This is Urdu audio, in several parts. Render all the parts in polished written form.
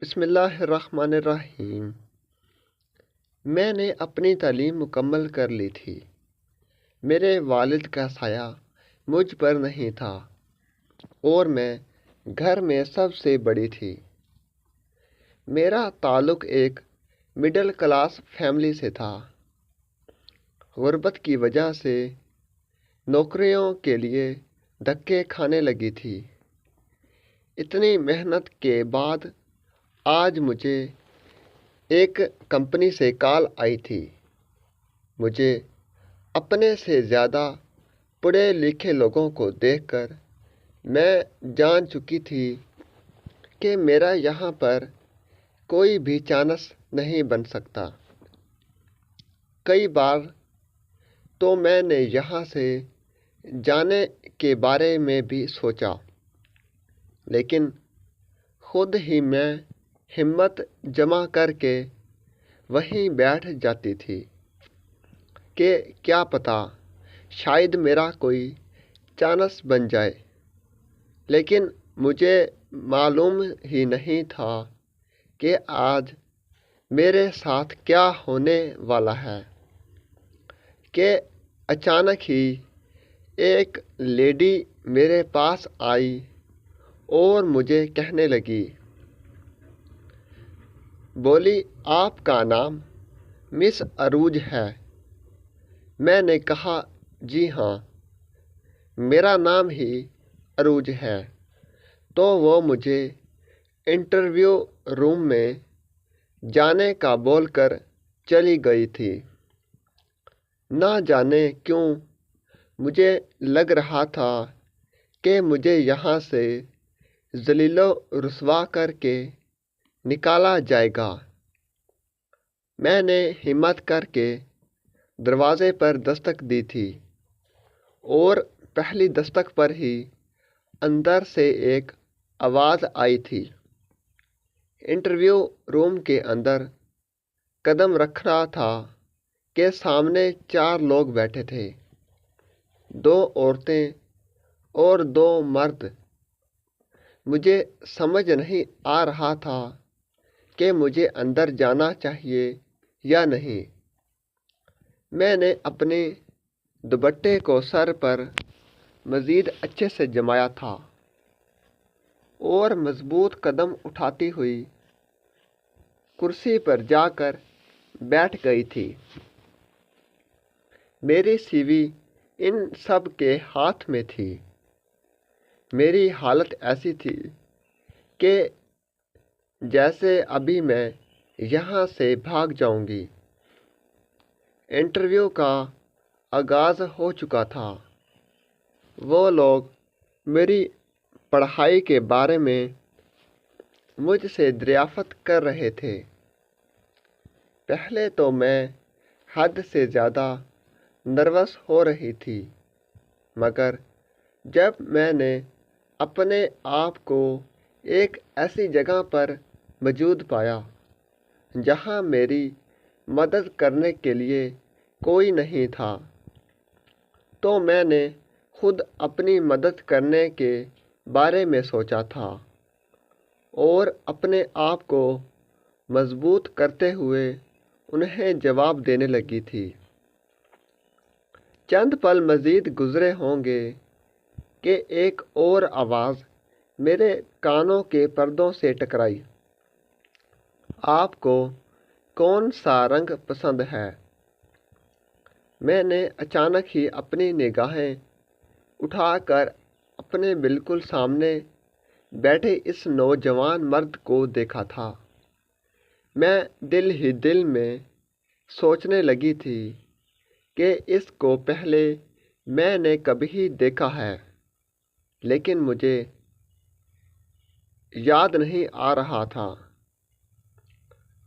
بسم اللہ الرحمن الرحیم۔ میں نے اپنی تعلیم مکمل کر لی تھی۔ میرے والد کا سایہ مجھ پر نہیں تھا اور میں گھر میں سب سے بڑی تھی۔ میرا تعلق ایک مڈل کلاس فیملی سے تھا۔ غربت کی وجہ سے نوکریوں کے لیے دھکے کھانے لگی تھی۔ اتنی محنت کے بعد آج مجھے ایک کمپنی سے کال آئی تھی۔ مجھے اپنے سے زیادہ پڑھے لکھے لوگوں کو دیکھ کر میں جان چکی تھی کہ میرا یہاں پر کوئی بھی چانس نہیں بن سکتا۔ کئی بار تو میں نے یہاں سے جانے کے بارے میں بھی سوچا، لیکن خود ہی میں ہمت جمع کر کے وہیں بیٹھ جاتی تھی کہ کیا پتہ شاید میرا کوئی چانس بن جائے۔ لیکن مجھے معلوم ہی نہیں تھا کہ آج میرے ساتھ کیا ہونے والا ہے کہ اچانک ہی ایک لیڈی میرے پاس آئی اور مجھے کہنے لگی، بولی، آپ کا نام مس عروج ہے؟ میں نے کہا، جی ہاں، میرا نام ہی عروج ہے۔ تو وہ مجھے انٹرویو روم میں جانے کا بول کر چلی گئی تھی۔ نہ جانے کیوں مجھے لگ رہا تھا کہ مجھے یہاں سے ذلیل و رسوا کر کے نکالا جائے گا۔ میں نے ہمت کر کے دروازے پر دستک دی تھی اور پہلی دستک پر ہی اندر سے ایک آواز آئی تھی۔ انٹرویو روم کے اندر قدم رکھ رہا تھا کہ سامنے 4 لوگ بیٹھے تھے، 2 عورتیں اور 2 مرد۔ مجھے سمجھ نہیں آ رہا تھا کہ مجھے اندر جانا چاہیے یا نہیں۔ میں نے اپنے دوپٹے کو سر پر مزید اچھے سے جمایا تھا اور مضبوط قدم اٹھاتی ہوئی کرسی پر جا کر بیٹھ گئی تھی۔ میری سی وی ان سب کے ہاتھ میں تھی۔ میری حالت ایسی تھی کہ جیسے ابھی میں یہاں سے بھاگ جاؤں گی۔ انٹرویو کا آغاز ہو چکا تھا۔ وہ لوگ میری پڑھائی کے بارے میں مجھ سے دریافت کر رہے تھے۔ پہلے تو میں حد سے زیادہ نروس ہو رہی تھی، مگر جب میں نے اپنے آپ کو ایک ایسی جگہ پر موجود پایا جہاں میری مدد کرنے کے لیے کوئی نہیں تھا، تو میں نے خود اپنی مدد کرنے کے بارے میں سوچا تھا اور اپنے آپ کو مضبوط کرتے ہوئے انہیں جواب دینے لگی تھی۔ چند پل مزید گزرے ہوں گے کہ ایک اور آواز میرے کانوں کے پردوں سے ٹکرائی، آپ کو کون سا رنگ پسند ہے؟ میں نے اچانک ہی اپنی نگاہیں اٹھا کر اپنے بالکل سامنے بیٹھے اس نوجوان مرد کو دیکھا تھا۔ میں دل ہی دل میں سوچنے لگی تھی کہ اس کو پہلے میں نے کبھی دیکھا ہے، لیکن مجھے یاد نہیں آ رہا تھا۔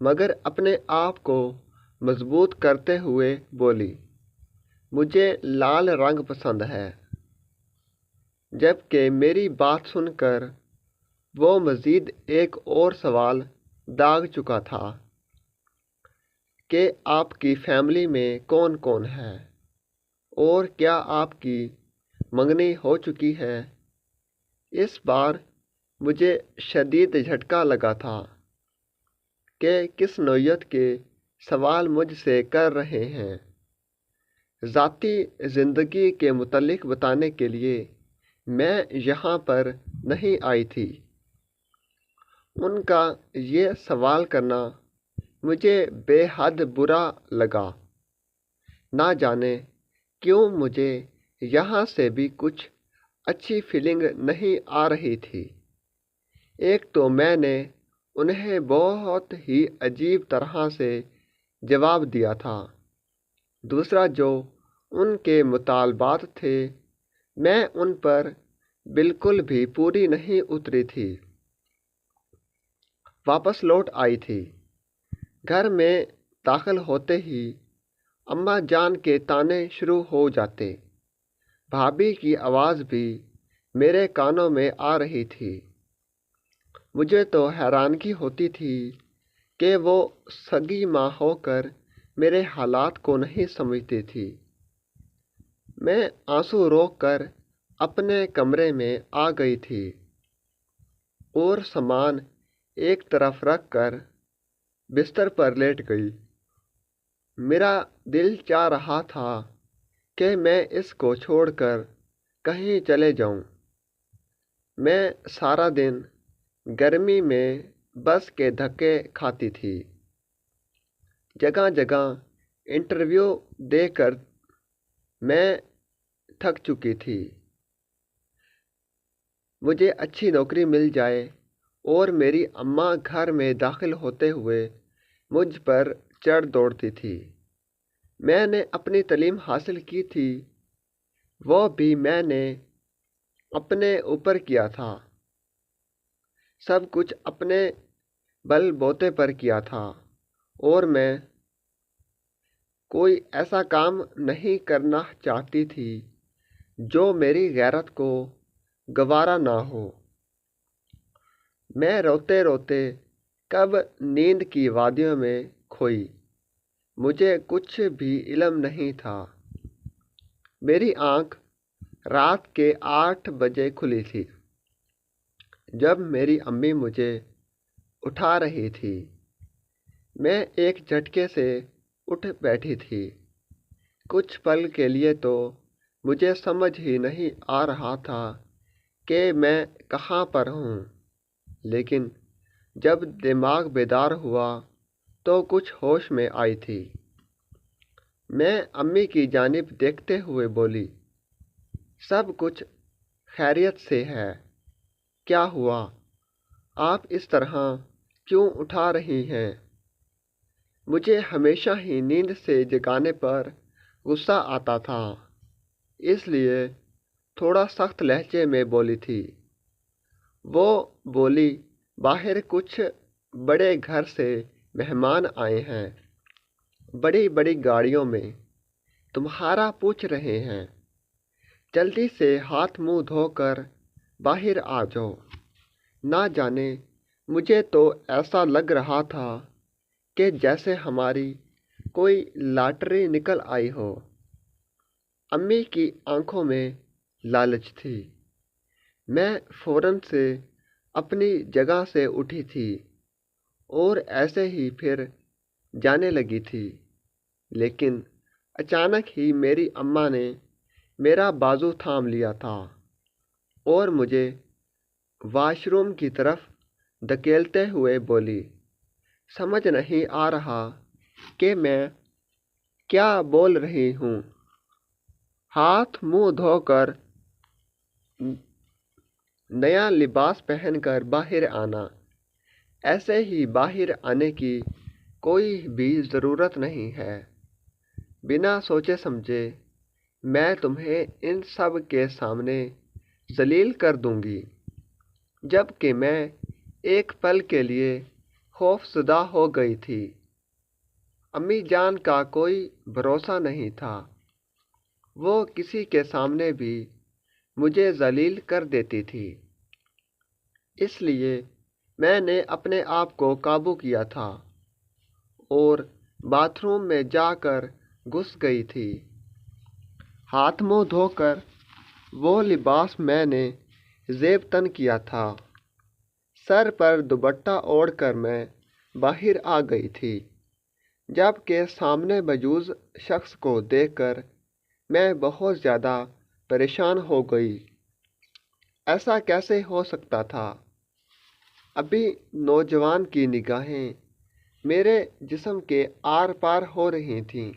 مگر اپنے آپ کو مضبوط کرتے ہوئے بولی، مجھے لال رنگ پسند ہے۔ جبکہ میری بات سن کر وہ مزید ایک اور سوال داغ چکا تھا کہ آپ کی فیملی میں کون کون ہے اور کیا آپ کی منگنی ہو چکی ہے؟ اس بار مجھے شدید جھٹکا لگا تھا کہ کس نوعیت کے سوال مجھ سے کر رہے ہیں۔ ذاتی زندگی کے متعلق بتانے کے لیے میں یہاں پر نہیں آئی تھی۔ ان کا یہ سوال کرنا مجھے بے حد برا لگا۔ نہ جانے کیوں مجھے یہاں سے بھی کچھ اچھی فیلنگ نہیں آ رہی تھی۔ ایک تو میں نے انہیں بہت ہی عجیب طرح سے جواب دیا تھا، دوسرا جو ان کے مطالبات تھے میں ان پر بالکل بھی پوری نہیں اتری تھی۔ واپس لوٹ آئی تھی۔ گھر میں داخل ہوتے ہی اماں جان کے طعنے شروع ہو جاتے۔ بھابھی کی آواز بھی میرے کانوں میں آ رہی تھی۔ مجھے تو حیرانگی ہوتی تھی کہ وہ سگی ماں ہو کر میرے حالات کو نہیں سمجھتی تھی۔ میں آنسو روک کر اپنے کمرے میں آ گئی تھی اور سامان ایک طرف رکھ کر بستر پر لیٹ گئی۔ میرا دل چاہ رہا تھا کہ میں اس کو چھوڑ کر کہیں چلے جاؤں۔ میں سارا دن گرمی میں بس کے دھکے کھاتی تھی۔ جگہ جگہ انٹرویو دے کر میں تھک چکی تھی۔ مجھے اچھی نوکری مل جائے اور میری اماں گھر میں داخل ہوتے ہوئے مجھ پر چڑھ دوڑتی تھی۔ میں نے اپنی تعلیم حاصل کی تھی، وہ بھی میں نے اپنے اوپر کیا تھا، سب کچھ اپنے بل بوتے پر کیا تھا، اور میں کوئی ایسا کام نہیں کرنا چاہتی تھی جو میری غیرت کو گوارا نہ ہو۔ میں روتے روتے کب نیند کی وادیوں میں کھوئی، مجھے کچھ بھی علم نہیں تھا۔ میری آنکھ رات کے 8 بجے کھلی تھی جب میری امی مجھے اٹھا رہی تھی۔ میں ایک جھٹکے سے اٹھ بیٹھی تھی۔ کچھ پل کے لیے تو مجھے سمجھ ہی نہیں آ رہا تھا کہ میں کہاں پر ہوں، لیکن جب دماغ بیدار ہوا تو کچھ ہوش میں آئی تھی۔ میں امی کی جانب دیکھتے ہوئے بولی، سب کچھ خیریت سے ہے، کیا ہوا؟ آپ اس طرح کیوں اٹھا رہی ہیں؟ مجھے ہمیشہ ہی نیند سے جگانے پر غصہ آتا تھا، اس لیے تھوڑا سخت لہجے میں بولی تھی۔ وہ بولی، باہر کچھ بڑے گھر سے مہمان آئے ہیں، بڑی بڑی گاڑیوں میں، تمہارا پوچھ رہے ہیں، جلدی سے ہاتھ منہ دھو کر باہر آ جاؤ۔ نہ جانے مجھے تو ایسا لگ رہا تھا کہ جیسے ہماری کوئی لاٹری نکل آئی ہو۔ امی کی آنکھوں میں لالچ تھی۔ میں فوراً سے اپنی جگہ سے اٹھی تھی اور ایسے ہی پھر جانے لگی تھی، لیکن اچانک ہی میری اماں نے میرا بازو تھام لیا تھا اور مجھے واش روم کی طرف دھکیلتے ہوئے بولی، سمجھ نہیں آ رہا کہ میں کیا بول رہی ہوں؟ ہاتھ منہ دھو کر نیا لباس پہن کر باہر آنا، ایسے ہی باہر آنے کی کوئی بھی ضرورت نہیں ہے، بنا سوچے سمجھے میں تمہیں ان سب کے سامنے ذلیل کر دوں گی۔ جب کہ میں ایک پل کے لیے خوف زدہ ہو گئی تھی۔ امی جان کا کوئی بھروسہ نہیں تھا، وہ کسی کے سامنے بھی مجھے ذلیل کر دیتی تھی۔ اس لیے میں نے اپنے آپ کو قابو کیا تھا اور باتھ روم میں جا کر گھس گئی تھی۔ ہاتھ منہ دھو کر وہ لباس میں نے زیب تن کیا تھا، سر پر دوپٹہ اوڑھ کر میں باہر آ گئی تھی، جبکہ سامنے موجود شخص کو دیکھ کر میں بہت زیادہ پریشان ہو گئی۔ ایسا کیسے ہو سکتا تھا؟ ابھی نوجوان کی نگاہیں میرے جسم کے آر پار ہو رہی تھیں۔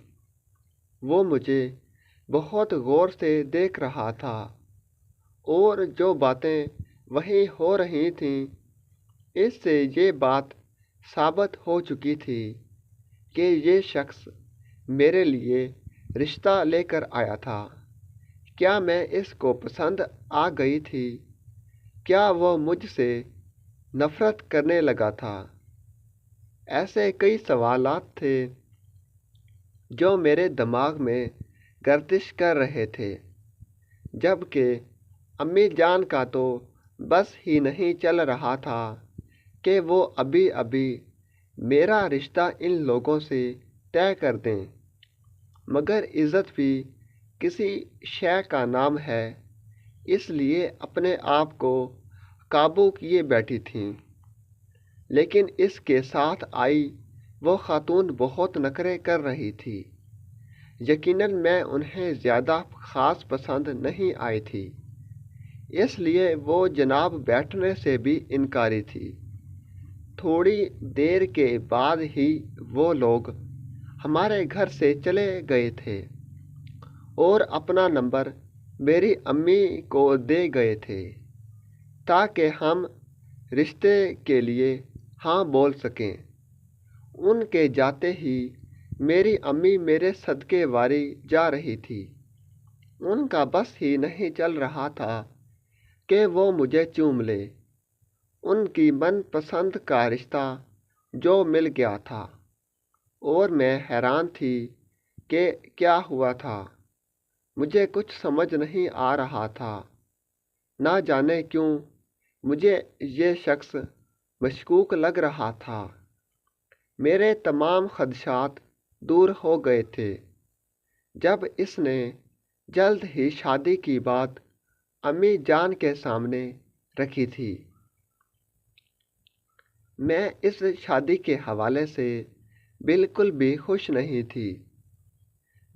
وہ مجھے بہت غور سے دیکھ رہا تھا، اور جو باتیں وہیں ہو رہی تھیں اس سے یہ بات ثابت ہو چکی تھی کہ یہ شخص میرے لیے رشتہ لے کر آیا تھا۔ کیا میں اس کو پسند آ گئی تھی؟ کیا وہ مجھ سے نفرت کرنے لگا تھا؟ ایسے کئی سوالات تھے جو میرے دماغ میں گردش کر رہے تھے، جبکہ امی جان کا تو بس ہی نہیں چل رہا تھا کہ وہ ابھی ابھی میرا رشتہ ان لوگوں سے طے کر دیں، مگر عزت بھی کسی شے کا نام ہے، اس لیے اپنے آپ کو قابو کیے بیٹھی تھیں۔ لیکن اس کے ساتھ آئی وہ خاتون بہت نخرے کر رہی تھی۔ یقیناً میں انہیں زیادہ خاص پسند نہیں آئی تھی، اس لیے وہ جناب بیٹھنے سے بھی انکاری تھی۔ تھوڑی دیر کے بعد ہی وہ لوگ ہمارے گھر سے چلے گئے تھے اور اپنا نمبر میری امی کو دے گئے تھے تاکہ ہم رشتے کے لیے ہاں بول سکیں۔ ان کے جاتے ہی میری امی میرے صدقے واری جا رہی تھی۔ ان کا بس ہی نہیں چل رہا تھا کہ وہ مجھے چوم لے۔ ان کی من پسند کا رشتہ جو مل گیا تھا، اور میں حیران تھی کہ کیا ہوا تھا۔ مجھے کچھ سمجھ نہیں آ رہا تھا۔ نہ جانے کیوں مجھے یہ شخص مشکوک لگ رہا تھا۔ میرے تمام خدشات دور ہو گئے تھے جب اس نے جلد ہی شادی کی بات امی جان کے سامنے رکھی تھی۔ میں اس شادی کے حوالے سے بالکل بھی خوش نہیں تھی۔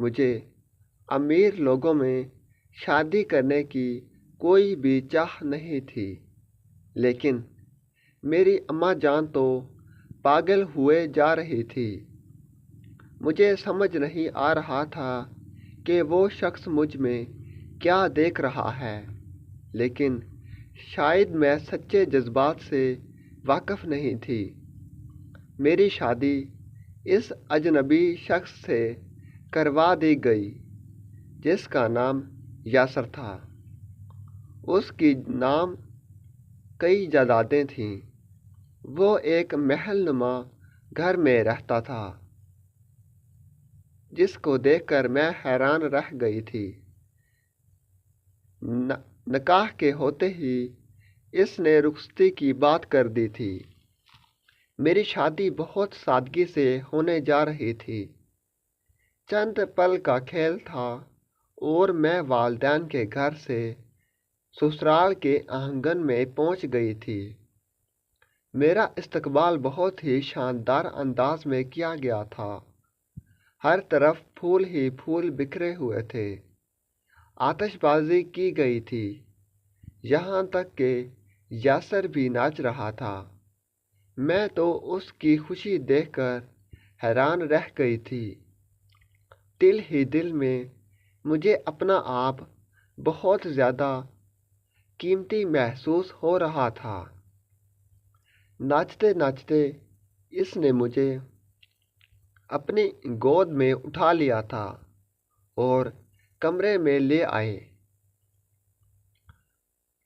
مجھے امیر لوگوں میں شادی کرنے کی کوئی بھی چاہ نہیں تھی، لیکن میری اماں جان تو پاگل ہوئے جا رہی تھی۔ مجھے سمجھ نہیں آ رہا تھا کہ وہ شخص مجھ میں کیا دیکھ رہا ہے، لیکن شاید میں سچے جذبات سے واقف نہیں تھی۔ میری شادی اس اجنبی شخص سے کروا دی گئی جس کا نام یاسر تھا۔ اس کی نام کئی جائیدادیں تھیں۔ وہ ایک محل نما گھر میں رہتا تھا جس کو دیکھ کر میں حیران رہ گئی تھی۔ نکاح کے ہوتے ہی اس نے رخصتی کی بات کر دی تھی۔ میری شادی بہت سادگی سے ہونے جا رہی تھی۔ چند پل کا کھیل تھا اور میں والدین کے گھر سے سسرال کے آنگن میں پہنچ گئی تھی۔ میرا استقبال بہت ہی شاندار انداز میں کیا گیا تھا۔ ہر طرف پھول ہی پھول بکھرے ہوئے تھے۔ آتش بازی کی گئی تھی، یہاں تک کہ یاسر بھی ناچ رہا تھا۔ میں تو اس کی خوشی دیکھ کر حیران رہ گئی تھی۔ دل ہی دل میں مجھے اپنا آپ بہت زیادہ قیمتی محسوس ہو رہا تھا۔ ناچتے ناچتے اس نے مجھے اپنی گود میں اٹھا لیا تھا اور کمرے میں لے آئے۔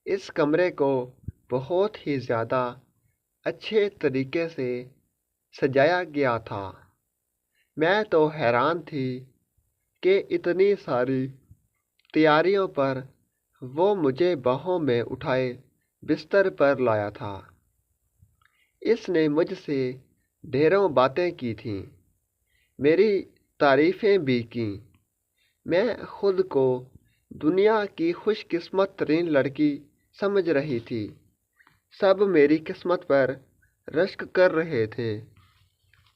اس کمرے کو بہت ہی زیادہ اچھے طریقے سے سجایا گیا تھا۔ میں تو حیران تھی کہ اتنی ساری تیاریوں پر وہ مجھے باہوں میں اٹھائے بستر پر لایا تھا۔ اس نے مجھ سے ڈھیروں باتیں کی تھیں، میری تعریفیں بھی کیں۔ میں خود کو دنیا کی خوش قسمت ترین لڑکی سمجھ رہی تھی۔ سب میری قسمت پر رشک کر رہے تھے۔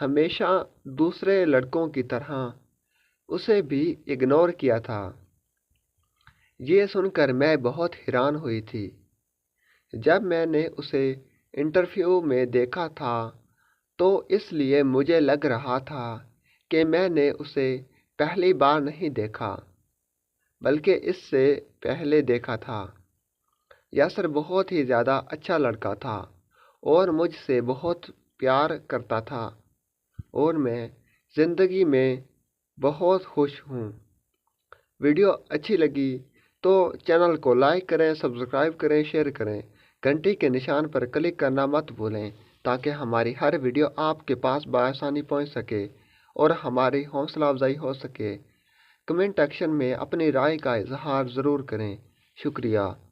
ہمیشہ دوسرے لڑکوں کی طرح اسے بھی اگنور کیا تھا۔ یہ سن کر میں بہت حیران ہوئی تھی۔ جب میں نے اسے انٹرویو میں دیکھا تھا تو اس لیے مجھے لگ رہا تھا کہ میں نے اسے پہلی بار نہیں دیکھا بلکہ اس سے پہلے دیکھا تھا۔ یاسر بہت ہی زیادہ اچھا لڑکا تھا اور مجھ سے بہت پیار کرتا تھا اور میں زندگی میں بہت خوش ہوں۔ ویڈیو اچھی لگی تو چینل کو لائک کریں، سبسکرائب کریں، شیئر کریں، گھنٹی کے نشان پر کلک کرنا مت بھولیں تاکہ ہماری ہر ویڈیو آپ کے پاس بآسانی پہنچ سکے اور ہماری حوصلہ افزائی ہو سکے۔ کمنٹ ایکشن میں اپنی رائے کا اظہار ضرور کریں۔ شکریہ۔